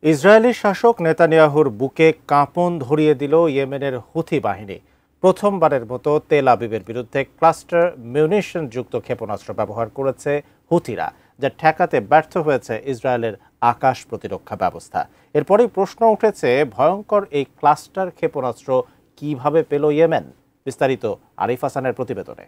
Israeli শাসক নেতানিয়াহুর বুকে কাঁপন ধরিয়ে দিল ইয়েমেনের হুথি বাহিনী। প্রথমবারের মতো তেল আবিবের বিরুদ্ধে ক্লাস্টার মিউনিশন যুক্ত ক্ষেপণাস্ত্র ব্যবহার করেছে হুথিরা, যা ঠেকাতে ব্যর্থ হয়েছে ইসরায়েলের আকাশ প্রতিরক্ষা ব্যবস্থা। এরপরই প্রশ্ন উঠেছে, ভয়ঙ্কর এই ক্লাস্টার ক্ষেপণাস্ত্র কিভাবে পেল ইয়েমেন? বিস্তারিত আরিফ হাসানের প্রতিবেদনে।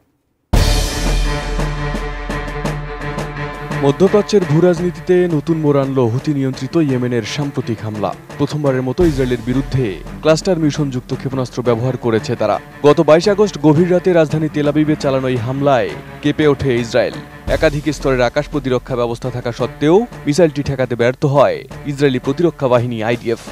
মধ্যপ্রাচ্যের ভূরাজনীতিতে নতুন মোড় আনল হুথি নিয়ন্ত্রিত ইয়েমেনের সাম্প্রতিক হামলা। প্রথমবারের মতো ইসরায়েলের বিরুদ্ধে ক্লাস্টার মিশনযুক্ত ক্ষেপণাস্ত্র ব্যবহার করেছে তারা। গত 22 আগস্ট গভীর রাতে রাজধানী তেল আবিবে চালানো এই হামলায় কেঁপে ওঠে ইসরায়েল। একাধিক স্তরের আকাশ প্রতিরক্ষা ব্যবস্থা থাকা সত্ত্বেও মিসাইলটি ঠেকাতে ব্যর্থ হয় ইসরায়েলি প্রতিরক্ষা বাহিনী IDF।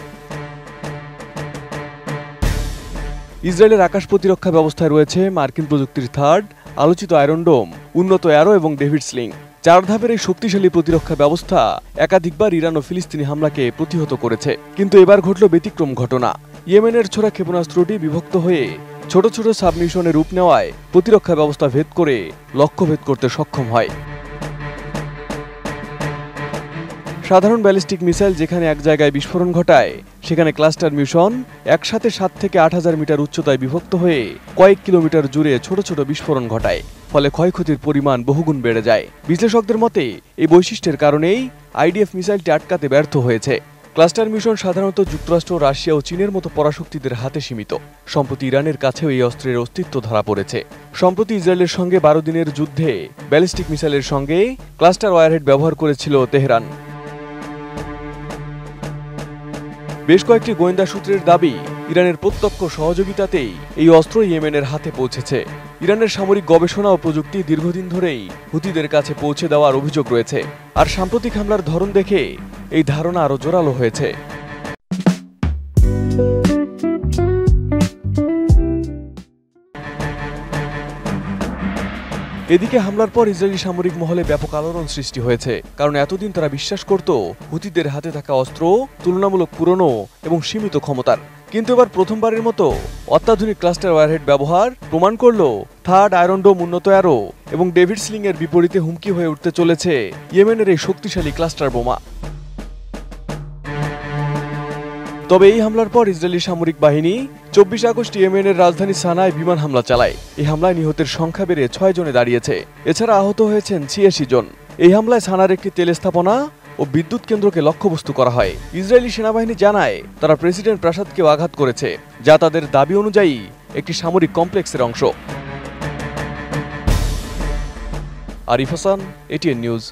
ইসরায়েলের আকাশ প্রতিরক্ষা ব্যবস্থায় রয়েছে মার্কিন প্রযুক্তির থার্ড, আলোচিত আয়রন ডোম, উন্নত অ্যারো এবং ডেভিড স্লিং। 4 ধাপের এই শক্তিশালী প্রতিরক্ষা ব্যবস্থা একাধিকবার ইরান ও ফিলিস্তিনি হামলাকে প্রতিহত করেছে। কিন্তু এবার ঘটল ব্যতিক্রম ঘটনা। ইয়েমেনের ছোড়া ক্ষেপণাস্ত্রটি বিভক্ত হয়ে ছোট ছোট সাবমিশনে রূপ নেওয়ায় প্রতিরক্ষা ব্যবস্থা ভেদ করে লক্ষ্যভেদ করতে সক্ষম হয়। সাধারণ ব্যালিস্টিক মিসাইল যেখানে এক জায়গায় বিস্ফোরণ ঘটায়, সেখানে ক্লাস্টার মিশন একসাথে 7 থেকে 8,000 মিটার উচ্চতায় বিভক্ত হয়ে কয়েক কিলোমিটার জুড়ে ছোট ছোট বিস্ফোরণ ঘটায়। ফলে ক্ষয়ক্ষতির পরিমাণ বহুগুণ বেড়ে যায়। বিশ্লেষকদের মতে এই বৈশিষ্ট্যের কারণেই IDF মিসাইলটি আটকাতে ব্যর্থ হয়েছে। ক্লাস্টার মিশন সাধারণত যুক্তরাষ্ট্র, রাশিয়া ও চীনের মতো পরাশক্তিদের হাতে সীমিত। সম্প্রতি ইরানের কাছেও এই অস্ত্রের অস্তিত্ব ধরা পড়েছে। সম্প্রতি ইসরায়েলের সঙ্গে 12 দিনের যুদ্ধে ব্যালিস্টিক মিসাইলের সঙ্গে ক্লাস্টার ওয়ারহেড ব্যবহার করেছিল তেহরান। বেশ কয়েকটি গোয়েন্দা সূত্রের দাবি, ইরানের প্রত্যক্ষ সহযোগিতাতেই এই অস্ত্র ইয়েমেনের হাতে পৌঁছেছে। ইরানের সামরিক গবেষণা ও প্রযুক্তি দীর্ঘদিন ধরেই হুথিদের কাছে পৌঁছে দেওয়ার অভিযোগ রয়েছে। আর সাম্প্রতিক হামলার ধরন দেখে এই ধারণা আরও জোরালো হয়েছে। এদিকে হামলার পর ইসরায়েলি সামরিক মহলে ব্যাপক আলোড়ন সৃষ্টি হয়েছে। কারণ এতদিন তারা বিশ্বাস করত হুথিদের হাতে থাকা অস্ত্র তুলনামূলক পুরনো এবং সীমিত ক্ষমতার। কিন্তু এবার প্রথমবারের মতো অত্যাধুনিক ক্লাস্টার ওয়ারহেড ব্যবহার প্রমাণ করল থার্ড, আয়রন ডোম, উন্নত অ্যারো এবং ডেভিড স্লিং এর বিপরীতে হুমকি হয়ে উঠতে চলেছে ইয়েমেনের এই শক্তিশালী ক্লাস্টার বোমা। তবে এই হামলার পর ইসরায়েলি সামরিক বাহিনী 24 আগস্ট ইয়েমেনের রাজধানী সানায় বিমান হামলা চালায়। এই হামলায় নিহতের সংখ্যা বেড়ে 6 জনে দাঁড়িয়েছে। এছাড়া আহত হয়েছেন 86 জন। এই হামলায় সানার একটি তেল স্থাপনা ও বিদ্যুৎ কেন্দ্রকে লক্ষ্যবস্তু করা হয়। ইসরায়েলি সেনাবাহিনী জানায় তারা প্রেসিডেন্ট প্রাসাদকেও আঘাত করেছে, যা তাদের দাবি অনুযায়ী একটি সামরিক কমপ্লেক্সের অংশ। Arif Hasan, ATN news.